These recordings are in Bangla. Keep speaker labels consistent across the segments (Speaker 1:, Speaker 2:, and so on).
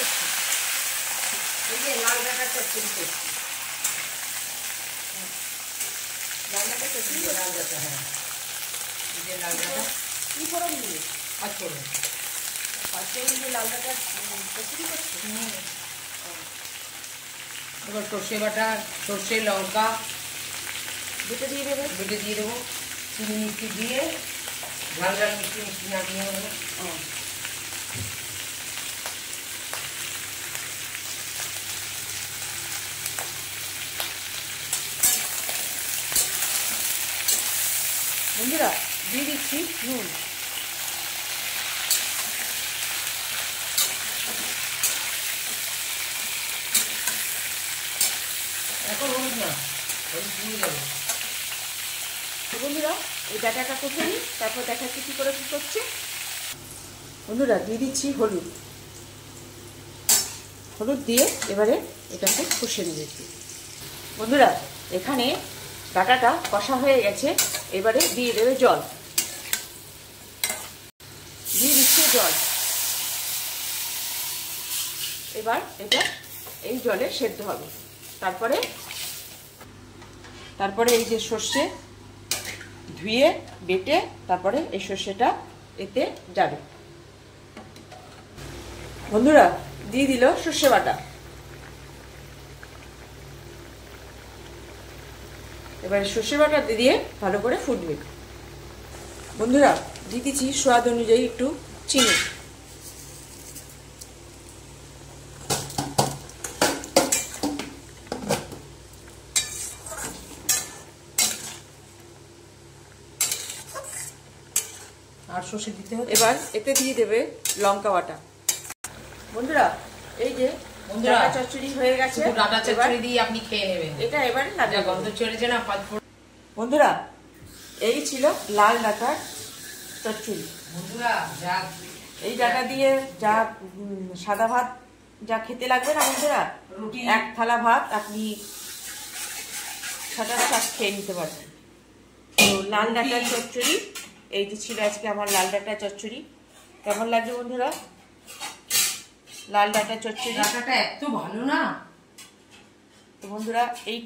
Speaker 1: করছি?
Speaker 2: এই যে লাল ডাঁটার চচ্চড়ি করছি।
Speaker 1: লাল ডাঁটা চচ্চড়ি,
Speaker 2: লাল ডাঁটা, হ্যাঁ, এই যে লাল ডাঁটা
Speaker 1: কি ফোড়ন দিয়ে?
Speaker 2: পাঁচফোড়ন।
Speaker 1: পাঁচফোড়ন দিয়ে লাল ডাঁটার চচ্চড়ি করছি।
Speaker 2: এবার সর্ষে বাটা, সর্ষে লঙ্কা
Speaker 1: বেটে দিয়ে দেবে।
Speaker 2: বেটে দিয়ে দেবো, চিনি মিষ্টি দিয়ে ঝাল ঝাল মিষ্টি মিষ্টি নামিয়ে নেবো।
Speaker 1: বন্ধুরা দিয়ে দিচ্ছি নুন।
Speaker 2: এখন হলুদ না, হলুদ দিয়ে যাবো।
Speaker 1: বন্ধুরা এই ডাঁটাটা কষে নিই, তারপর দেখাচ্ছি কী করে কী করছে। বন্ধুরা দিয়ে দিচ্ছি হলুদ। হলুদ দিয়ে এবারে এটাকে কষে নিয়েছি। বন্ধুরা এখানে ডাঁটাটা কষা হয়ে গেছে, এবারে দিয়ে দেবে জল। দিয়ে দিচ্ছে জল। এবার এটা এই জলে সেদ্ধ হবে। তারপরে এই যে সর্ষে ধুয়ে বেটে তারপরে এই সর্ষেটা এতে যাবে। বন্ধুরা দিয়ে দিল সর্ষে বাটা। এবারে সর্ষে বাটা দিয়ে ভালো করে ফুটবে। বন্ধুরা দিয়ে দিচ্ছি স্বাদ অনুযায়ী একটু চিনি।
Speaker 2: আর সর্ষে দিতে হবে।
Speaker 1: এবার এতে দিয়ে দেবে লঙ্কা বাটা। বন্ধুরা এই যে ডাঁটা চচ্চড়ি হয়ে গেছে,
Speaker 2: ডাঁটা চচ্চড়ি দিয়ে আপনি খেয়ে নেবেন।
Speaker 1: এটা এবারে না
Speaker 2: গন্ধ চলেছে না পাঁচফোড়ন।
Speaker 1: বন্ধুরা এই ছিল লাল ডাঁটার চচ্চড়ি।
Speaker 2: বন্ধুরা যা
Speaker 1: এই ডাঁটা দিয়ে যা সাদা ভাত যা খেতে লাগবে না বন্ধুরা,
Speaker 2: রুটি
Speaker 1: এক থালা ভাত আপনি সাদা শাক খেয়ে নিতে পারবেন। তো লাল ডাঁটার চচ্চড়ি এই যে ছিল আজকে আমার লাল ডাঁটা চচ্চড়ি। কেমন লাগছে বন্ধুরা লাল ডাঁটা চচ্চড়ি?
Speaker 2: ডাঁটাটা এত ভালো না।
Speaker 1: তো বন্ধুরা এই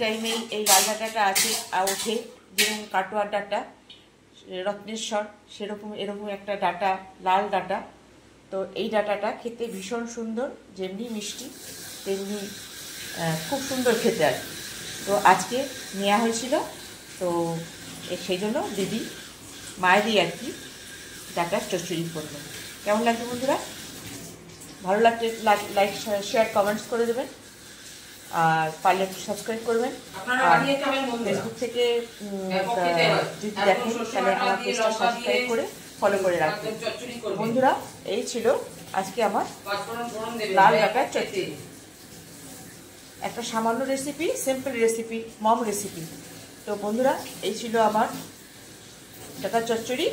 Speaker 1: টাইমেই এই লাল ডাঁটাটা আছে আর ওঠে, যেরকম কাটোয়ার ডাঁটা রত্নেশ্বর সেরকম এরকম একটা ডাঁটা, লাল ডাঁটা। তো এই ডাঁটাটা খেতে ভীষণ সুন্দর, যেমনি মিষ্টি তেমনি খুব সুন্দর খেতে আর। তো আজকে নেওয়া হয়েছিল, তো সেই জন্য দিদি মায়েরই আর কি ডাঁটার চচ্চড়ি করলো। কেমন লাগছে বন্ধুরা? ভালো লাগছে লাইক শেয়ার কমেন্টস করে দেবেন, আর পারলে সাবস্ক্রাইব করবেন। আর ফেসবুক থেকে যদি দেখেন তাহলে আমার পেজটা সাবস্ক্রাইব করে ফলো করে রাখবেন। বন্ধুরা এই ছিল আজকে আমার লাল ডাঁটার চচ্চড়ি, একটা সামান্য রেসিপি, সিম্পল রেসিপি, মম রেসিপি। তো বন্ধুরা এই ছিল আমার ডাঁটার চচ্চড়ি।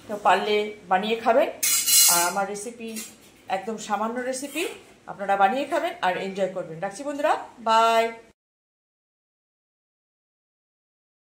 Speaker 1: তো পারলে বানিয়ে খাবেন, আর আমার রেসিপি একদম সামান্য রেসিপি, আপনারা বানিয়ে খাবেন আর এনজয় করবেন। রাখছি বন্ধুরা, বাই।